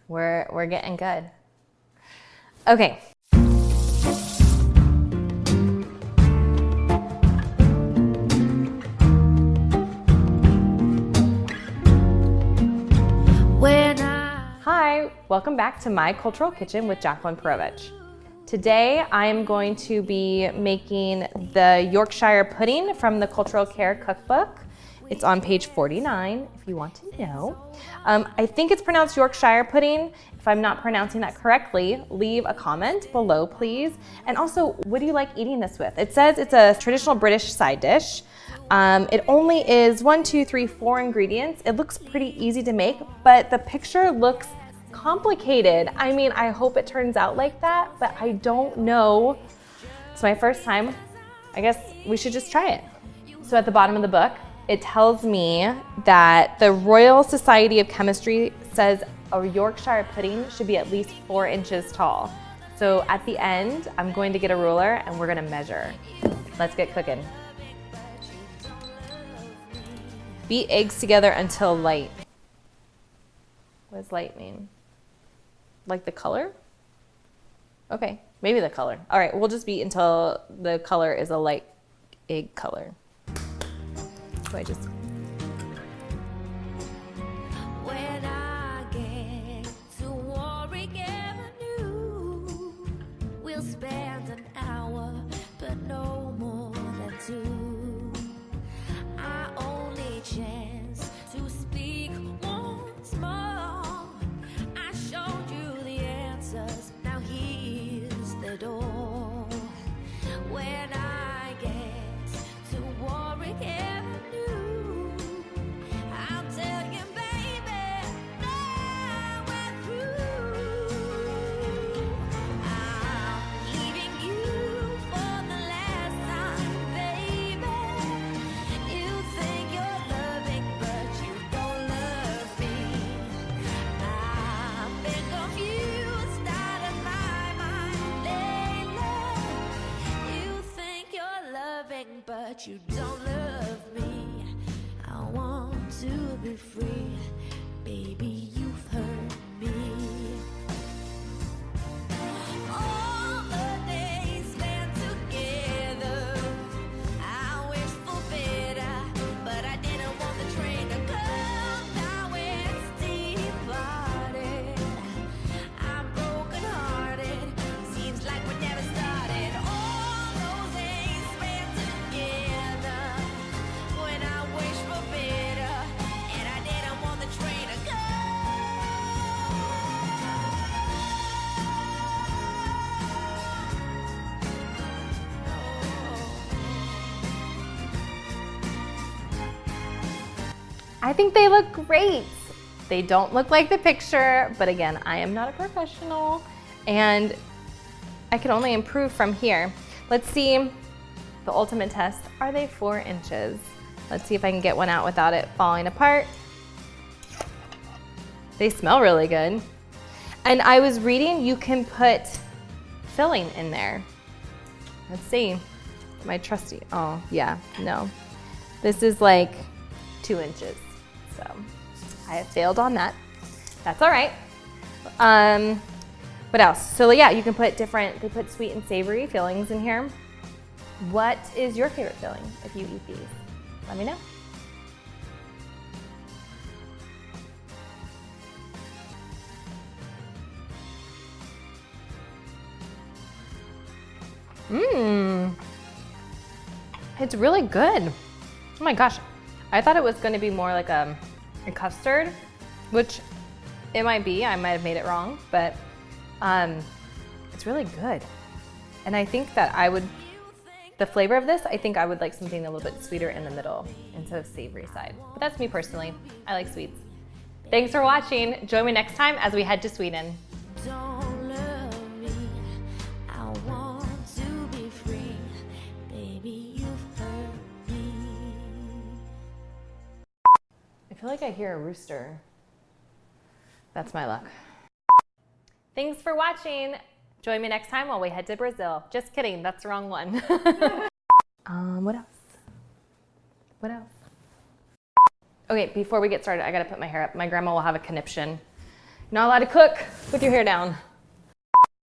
We're getting good. Okay. Hi, welcome back to My Cultural Kitchen with Jacqueline Perovich. Today I'm going to be making the Yorkshire pudding from the Cultural Care Cookbook. It's on page 49 if you want to know. I think it's pronounced Yorkshire pudding. If I'm not pronouncing that correctly, leave a comment below, please. And also, what do you like eating this with? It says it's a traditional British side dish. It only is 4 ingredients. It looks pretty easy to make, but the picture looks complicated. I mean, I hope it turns out like that, but I don't know. It's my first time. I guess we should just try it. So at the bottom of the book, it tells me that the Royal Society of Chemistry says a Yorkshire pudding should be at least 4 inches tall. So at the end, I'm going to get a ruler and we're gonna measure. Let's get cooking. Beat eggs together until light. What does light mean? Like the color? Okay, maybe the color. All right, we'll just beat until the color is a light egg color. So I just... When I get to Warwick Avenue, we'll spend an hour, but no more than 2. Our only chance to speak once more. I showed you the answers, now here's the door. When I get to Warwick Avenue, I'll tell you, baby, now we're through. I'm leaving you for the last time, baby. You think you're loving, but you don't love me. I've been confused out of my mind lately. You think you're loving, but you don't love me. I want to be free, baby, you've hurt me. All the days spent together, I wish for better, but I didn't want the train to come. Now it's departed. I'm broken hearted. Seems like we never started. All those days spent together, when I wish for better, and I didn't want the train to come. I think they look great. They don't look like the picture, but again, I am not a professional and I can only improve from here. Let's see the ultimate test. Are they 4 inches? Let's see if I can get one out without it falling apart. They smell really good. And I was reading you can put filling in there. Let's see. My trusty, oh yeah, no. This is like 2 inches. So I have failed on that. That's all right. What else? So yeah, you can put different, they put sweet and savory fillings in here. What is your favorite filling if you eat these? Let me know. Mmm. It's really good. Oh my gosh. I thought it was going to be more like a custard, which it might be. I might have made it wrong, but it's really good. And I think that I would, the flavor of this, I think I would like something a little bit sweeter in the middle instead of savory side. But that's me personally. I like sweets. Thanks for watching. Join me next time as we head to Sweden. Don't love me. I want to be free, baby, you've hurt me. I feel like I hear a rooster. That's my luck. Thanks for watching. Join me next time while we head to Brazil. Just kidding, that's the wrong one. What else? What else? Okay, before we get started, I gotta put my hair up. My grandma will have a conniption You're not allowed to cook with your hair down.